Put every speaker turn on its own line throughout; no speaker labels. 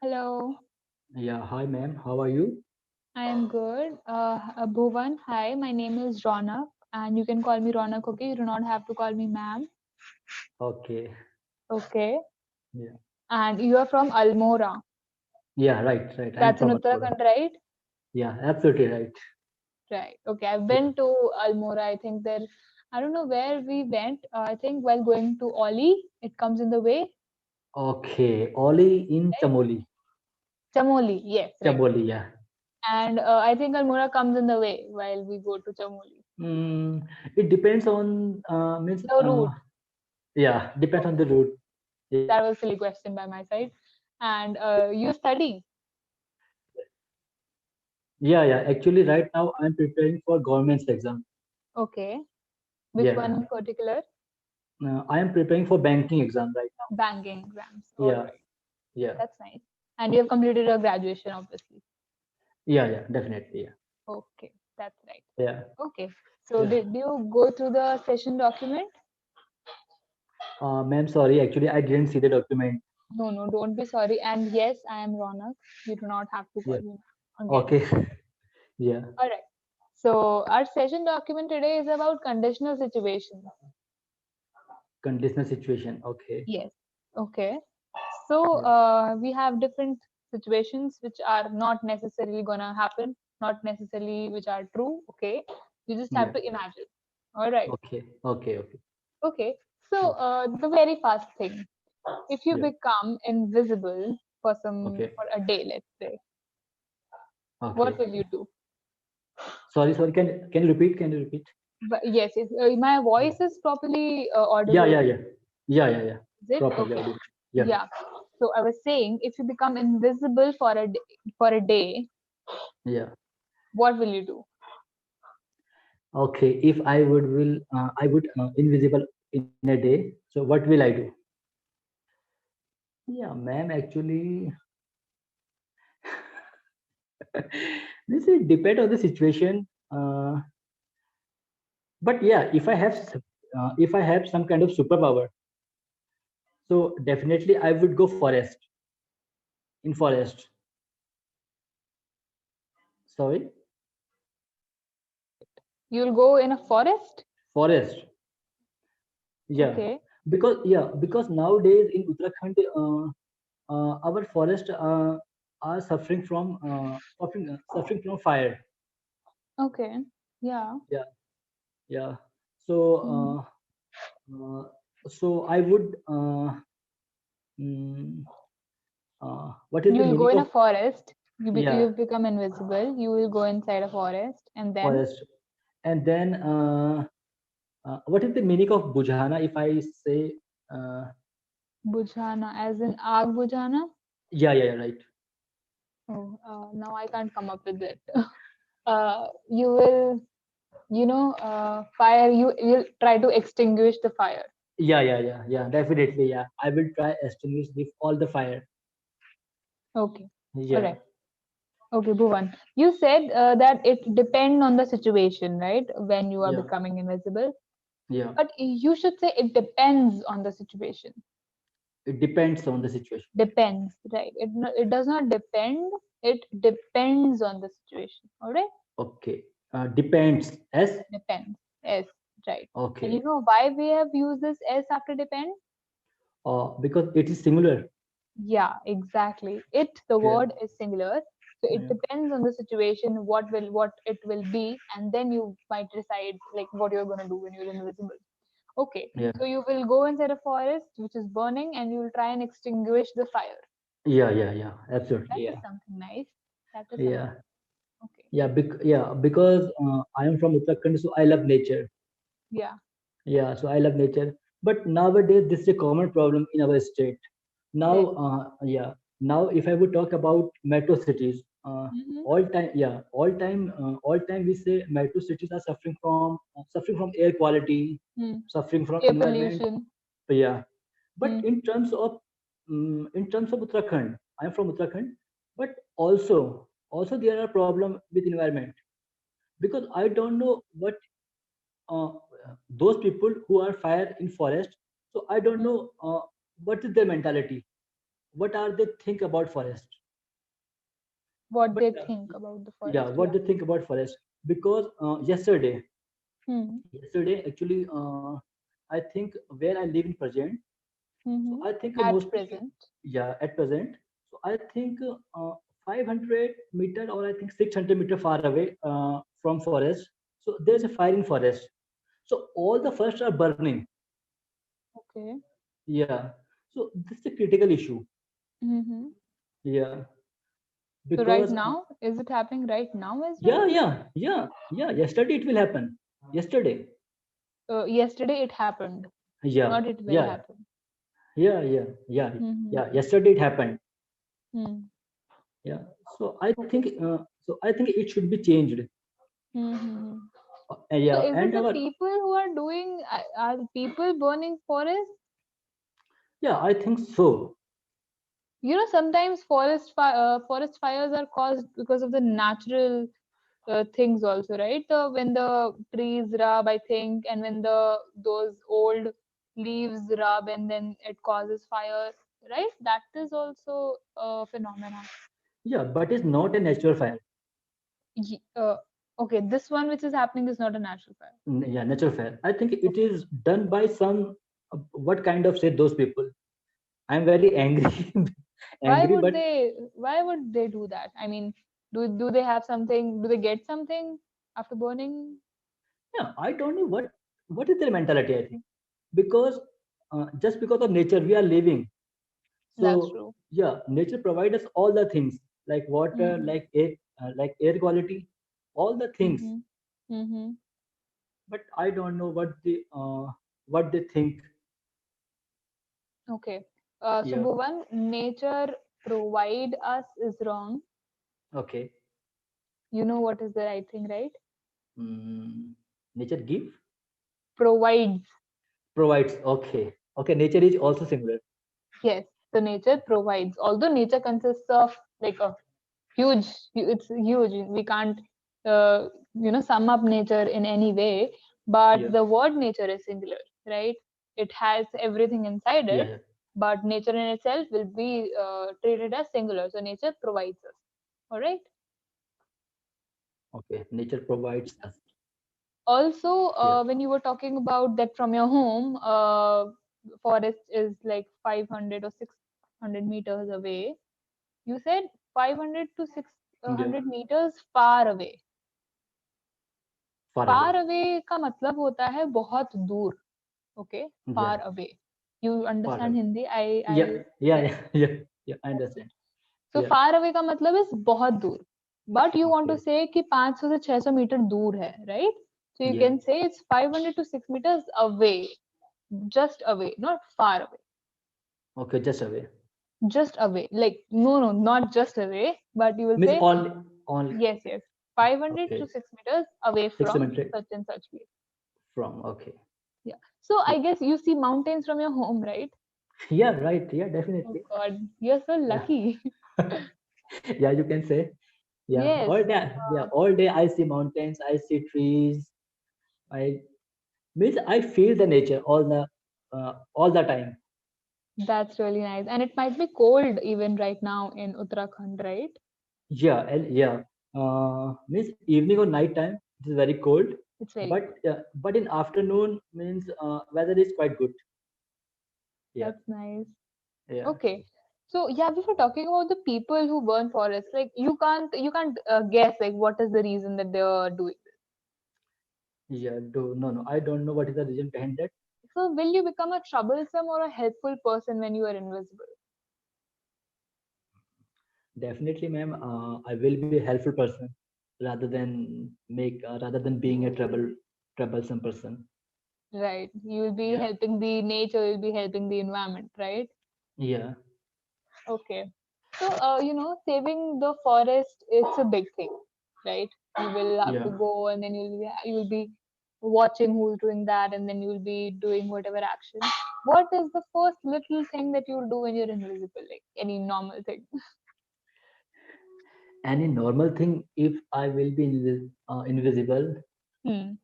Hello,
Yeah, hi ma'am. How are you?
I am good. Bhuvan, hi, my name is Ronak, and you can call me Ronak, okay? You do not have to call me ma'am,
Okay.
okay?
Yeah.
And you are from Almora.
Yeah, right, right. I'm
That's in
from Almora.
Uttarakhand, right?
Yeah, absolutely right.
Right. Okay, I've
Yeah.
been to Almora. I think there, I don't know where we went. I think while going to Oli, it comes in the way.
Okay. Oli in
Right?
Chamoli.
Chamoli, yes, right.
Chamoli, yeah.
And I think Almora comes in the way while we go to Chamoli.
Mm, it depends on means
The route.
yeah, depends on the
Okay,
route. Yeah.
that was a silly question by my side. And you study.
Yeah, yeah. Actually right now I'm preparing for government's exam.
Okay. Which one
Yeah.
in particular?
I am preparing for banking exam right now.
Banking exams. All
Yeah,
right.
yeah.
That's nice. And you have completed your graduation, obviously.
Yeah, yeah, definitely. Yeah.
Okay. That's right.
Yeah.
Okay. So
Yeah.
did you go through the session document?
Ma'am, sorry, actually I didn't see the document.
No, no, don't be sorry. And yes, I am Ronak. You do not have to call
Yeah.
me again.
Okay. Yeah.
All right. So our session document today is about conditional situations.
Conditional situation. Okay.
Yes. Okay. So
Yeah.
we have different situations which are not necessarily gonna happen, not necessarily which are true. Okay. You just have
Yeah.
to imagine. All right.
Okay. Okay. Okay.
Okay. So
Okay.
the very first thing, if you
Yeah.
become invisible
Okay.
for a day, let's say, what
Okay.
will you do?
Sorry. Sorry. Can you repeat? Can you repeat?
But yes, if my
Yeah.
voice is properly
Yeah.
audible,
Yeah. Yeah. Yeah. Yeah. Yeah.
is it?
Properly
Okay.
audible. Yeah.
Yeah. So I was saying, if you become invisible for a day,
Yeah.
what will you do?
Okay. If I would invisible in a day. So what will I do? Yeah, ma'am. Actually, this is depend on the situation. But yeah, if I have some kind of superpower, so definitely I would go in forest. Sorry,
You'll go in a forest?
forest. Yeah,
Okay.
because nowadays in Uttarakhand, our forest are suffering from fire.
Okay. Yeah.
Yeah, yeah. So
Mhm.
I would mm, what is the
You'll go
meaning
in a
of
forest.
yeah
You've become invisible. You will go inside a forest, and then
forest, and then what is the meaning of bujhana if I say uh,
bujhana, as in aag bujhana.
yeah, yeah, yeah, right.
Oh, now I can't come up with it. You will, fire. You'll try to extinguish the fire.
Yeah, yeah, yeah, yeah, definitely. Yeah, I will try extinguish all the fire.
Okay. All
Yeah,
right. Okay, Bhuvan. You said that it depend on the situation, right? When you are
yeah,
becoming invisible,
yeah.
but you should say it depends on the situation.
It depends on the situation.
Depends, right? It does not depend. It depends on the situation. All right,
Okay, depends. Yes.
depends. Yes, right. And you
Okay.
know why we have used this s after depend?
Because it is singular.
Yeah, exactly. It, the
Yeah,
word is singular, so it
yeah,
depends on the situation. What it will be, and then you might decide like what you're gonna do when you're invisible. Okay,
yeah,
so you will go inside a forest which is burning, and you will try and extinguish the fire.
yeah, yeah, yeah.
That
Absolutely.
is
Yeah,
something nice. That is something.
yeah,
Okay.
yeah. Because I am from Uttarakhand, so I love nature.
Yeah.
Yeah, so I love nature. But nowadays, this is a common problem in our state. Now,
Right.
now if I would talk about metro cities,
Mm-hmm.
all time we say metro cities are suffering from air quality,
Hmm.
suffering from
Air
environment.
pollution.
Yeah, but
Hmm.
in terms of Uttarakhand, I'm from Uttarakhand, but also there are problem with environment because I don't know what uh, those people who are fire in forest, so I don't
Hmm.
know what is their mentality. what are they think about forest?
What
But
they think about the
yeah,
forest.
what
Yeah.
they think about forest? Because
Hmm.
yesterday actually, I think where I live in present. So
Mm-hmm.
I think
At
mostly,
present.
yeah, at present. So I think 500 meter, or I think 600 meter far away from forest. So there's a
Hmm.
fire in forest. So all the forests are burning.
Okay.
Yeah. So this is a critical issue.
Mm-hmm.
Yeah.
So right
Because
now, is it happening right now as well?
yeah. Yesterday it will happen. Yesterday.
Yesterday it happened,
Yeah.
not it will
Yeah.
happen.
Yeah.
Mm-hmm.
Yeah. Yesterday it happened.
Hmm.
Yeah. So I think
Okay.
it should be changed.
Mm-hmm. So
Yeah.
is it
And
the
our
people who are doing, are people burning forests?
yeah, I think so.
Sometimes forest fires are caused because of the natural things also, right? When the trees rub, I think, and when those old leaves rub, and then it causes fire, right? That is also a phenomenon.
Yeah, but it's not a natural fire.
Ye- Uh, okay, this one which is happening is not a natural fire.
Yeah, natural fire. I think it
Okay.
is done by some. What kind of say those people? I'm very angry,
Why
angry,
would
but
they? Why would they do that? I mean, do they have something? Do they get something after burning?
yeah, I don't know what is their mentality. I think because just because of nature we are living.
That's
So
true.
yeah, nature provides us all the things like water,
Mm-hmm.
like air quality, all the things.
Mm-hmm. Mm-hmm.
But I don't know what they think.
Okay. So
Yeah.
Bhuvan, nature provide us is wrong.
Okay.
You know what is the right thing, right?
Mm, nature give
Provides.
provides. Okay. Okay. Nature is also similar.
Yes. So nature provides. Although nature consists of like a huge, it's huge. We can't, sum up nature in any way. But
Yeah.
the word nature is singular, right? It has everything inside
Yeah.
it.
Yeah.
But nature in itself will be treated as singular. So nature provides us. All right.
Okay. Nature provides us.
Also,
Yeah.
when you were talking about that from your home, forest is like 500 or 600 meters away. You said 500 to
Yeah.
600 meters far away.
Far
Far
away.
away का मतलब होता है बहुत दूर. Okay,
Yeah.
far away. You
Far
understand
away.
Hindi?
Yeah.
I
Yeah.
Yes.
Yeah. Yeah. Yeah. I
Yes.
understand.
So
Yeah.
far away का मतलब is बहुत दूर. But you want to
Okay.
say कि 500 से 600 मीटर दूर है, right? So you
Yeah.
can say it's 500 to 6 meters away, just away, not far away,
Okay. Just away.
just away. Like, no, not just away, but you will
Means
say,
only.
yes, 500 to
Okay.
6 meters away
Six
from
meter
such and such place.
from. Okay.
Yeah. So
Yeah.
I guess you see mountains from your home, right?
Yeah. Right. Yeah.
Oh
Definitely.
God, you're so
Yeah.
lucky.
Yeah. You can say. Yeah.
Yes,
All day. Yeah. All day I see mountains. I see trees. I means I feel the nature all the time.
that's really nice. And it might be cold even right now in Uttarakhand, right?
Yeah, and yeah, means evening or night time it is very cold,
It's very cold.
but in afternoon means weather is quite good. Yeah,
That's nice.
yeah,
Okay. So yeah, we were talking about the people who burn forests. Like you can't guess like what is the reason that they are doing.
yeah. Do no, I don't know what is the reason behind that.
So will you become a troublesome or a helpful person when you are invisible?
Definitely, ma'am. I will be a helpful person rather than being a troublesome person.
Right. You will be
Yeah,
helping the nature, you'll be helping the environment, right?
yeah,
Okay. So saving the forest, it's a big thing, right? You will have
yeah.
to go and then you'll be watching who's doing that and then you'll be doing whatever action. What is the first little thing that you'll do when you're invisible? Like any normal thing.
Any normal thing if I will be invisible.
Hmm.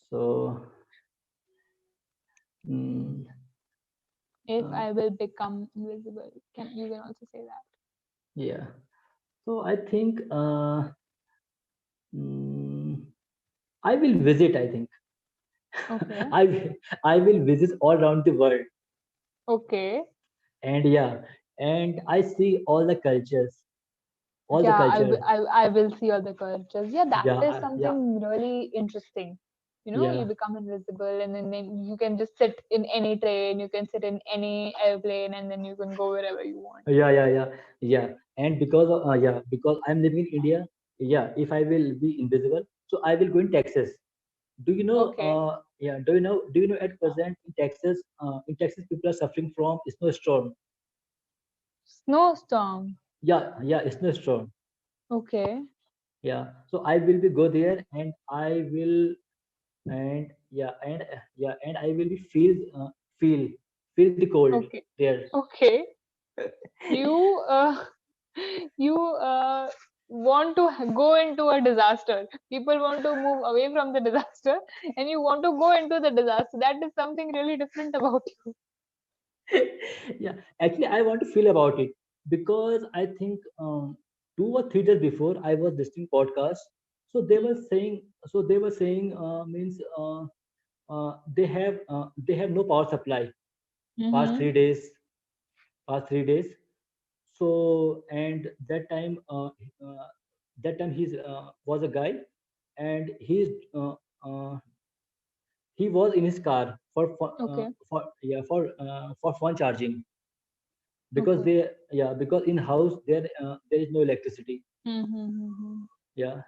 So mm,
If
uh,
I will become invisible, can also say that.
yeah. So I think mm, I will visit. I think
Okay.
I will, I will visit all around the world,
Okay.
and yeah, and I see all the
Yeah,
culture.
I will see all the cultures. Yeah, that
Yeah,
is
yeah,
something really interesting. You
yeah,
become invisible, and then you can just sit in any train, you can sit in any airplane, and then you can go wherever you want.
yeah. And because of, yeah, because I'm living in India. Yeah, if I will be invisible, so I will go in Texas. Do you know?
Okay.
Yeah, do you know? Do you know at present in Texas, people are suffering from snowstorm.
Snowstorm.
Yeah, yeah, snowstorm.
Okay.
Yeah, so I will be go there, and I will, and yeah, and I will be feel feel the cold
Okay.
there.
Okay. You you want to go into a disaster. People want to move away from the disaster, and you want to go into the disaster. That is something really different about you.
Yeah, actually, I want to feel about it because I think 2 or 3 days before I was listening podcast, so they were saying means they have no power supply past
Mm-hmm.
3 days, past 3 days. So and that time he's was a guy, and uh, he was in his car
Okay.
for phone charging, because
Okay.
they yeah, because in house there is no electricity.
Mm-hmm.
Yeah,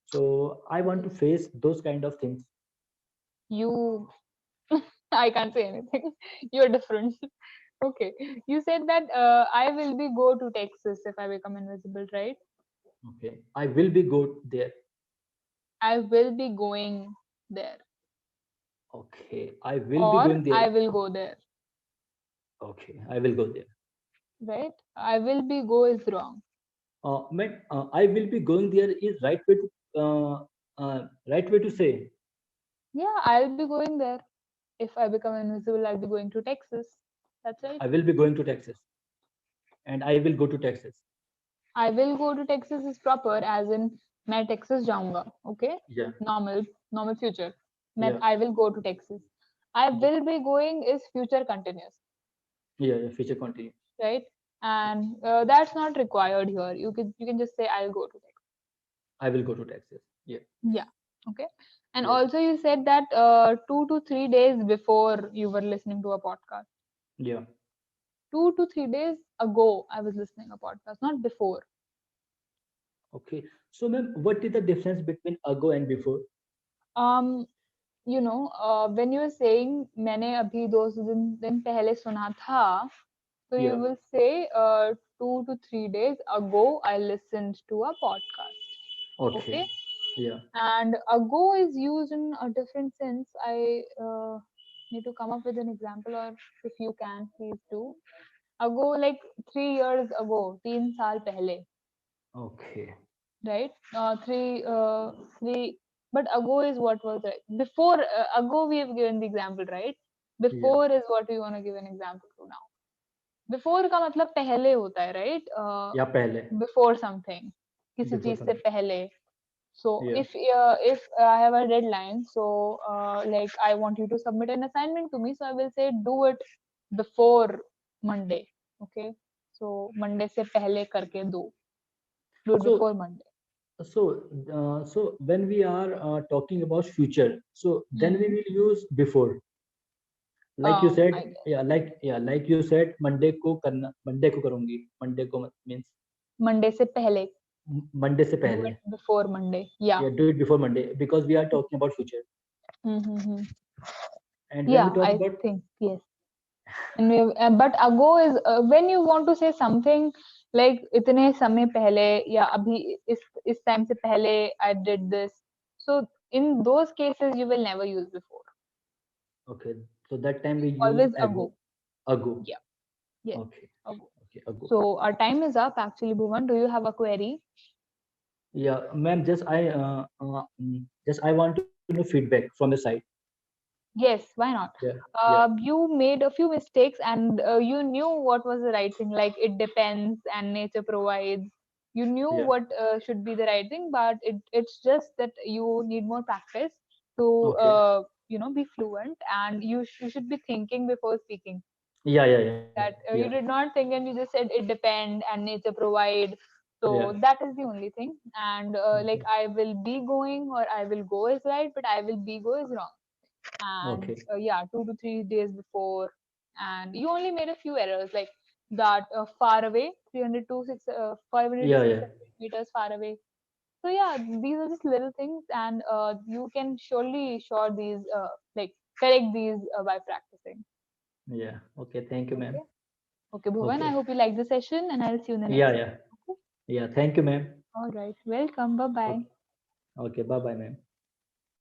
so I want
Okay.
to face those kind of things.
You, I can't say anything. You're different. Okay. You said that I will be go to Texas if I become invisible, right?
Okay, I will be go there.
I will be going there,
Okay, I will be
or
going there.
I will go there,
Okay, I will go there.
right? I will be go is wrong.
Man, I will be going there is right way to say.
Yeah, I'll be going there. If I become invisible, I'll be going to Texas. That's right.
I will be going to Texas, and I will go to Texas.
I will go to Texas is proper, as in मैं Texas जाऊंगा. Okay,
Yeah,
normal future. मैं
yeah,
I will go to Texas. I
yeah,
will be going is future continuous,
yeah, yeah. Future continue.
right? And that's not required here. You can just say I'll go to Texas.
I will go to Texas. Yeah,
Yeah. Okay. And
yeah,
also you said that 2 to 3 days before you were listening to a podcast.
yeah.
2 to 3 days ago, I was listening a podcast, not before.
Okay. So, ma'am, what is the difference between ago and before?
Um, when you were saying मैंने अभी 2 दिन पहले सुना था, so you
Yeah.
will say 2 to 3 days ago I listened to a podcast.
Okay.
Okay.
Yeah.
And ago is used in a different sense. I need to come up with an example, or if you can, please do. Ago, like 3 years ago, 3 साल पहले,
Okay.
right? Three. But ago is what was right. Before ago, we have given the example, right?
Yeah.
Before is what we want to give an example to now. Before का मतलब पहले होता है, right?
या पहले.
Before something, किसी
Before
चीज से
something.
पहले. So
Yeah.
if I have a deadline, so like I want you to submit an assignment to me, so I will say do it before Monday. Okay. So Monday से पहले करके दो. Do it
So
before Monday.
so when we are talking about future, so then we
Hmm.
will use before. Like you said,
I guess
like you said, Monday को करना, Monday को करूँगी, Monday को means
Monday से पहले.
Monday से
Do
पहले.
it before Monday. Yeah.
Yeah, do it before Monday because we are talking about future.
Mm-hmm.
And when we
Yeah,
talk
I
about
think yes. But ago is when you want to say something like इतने समय पहले या अभी इस time से पहले I did this. So in those cases you will never use before.
okay, so that time we use
Always
ago.
ago.
Ago.
Yeah. Yes.
Okay.
Ago.
Okay. Ago.
So our time is up actually, Bhuvan. Do you have a query?
Yeah, ma'am. Just I want to know feedback from your side.
Yes, why not?
Yeah, yeah,
You made a few mistakes and you knew what was the right thing, like it depends and nature provides. You knew
yeah.
what should be the right thing, but it's just that you need more practice to,
Okay.
be fluent, and you should be thinking before speaking.
Yeah, yeah, yeah,
That
yeah,
you did not think and you just said it depend and nature provide.
yeah.
So that is the only thing. And like
Okay,
I will be going or I will go is right, but I will be go is wrong. And
okay.
yeah, 2 to 3 days before, and you only made a few errors like that, far away, 300 to 500 to
Yeah, yeah,
600 meters far away. So yeah, these are just little things, and you can surely sure these like correct these by practicing.
yeah. Okay, thank you,
Okay.
ma'am.
Okay, Bhuvan, I
Okay.
hope you like the session, and I'll see you in the
Yeah,
next
yeah,
one. Okay.
yeah. Thank you, ma'am.
All right. Welcome. Bye bye.
Okay, okay. Bye, bye, ma'am.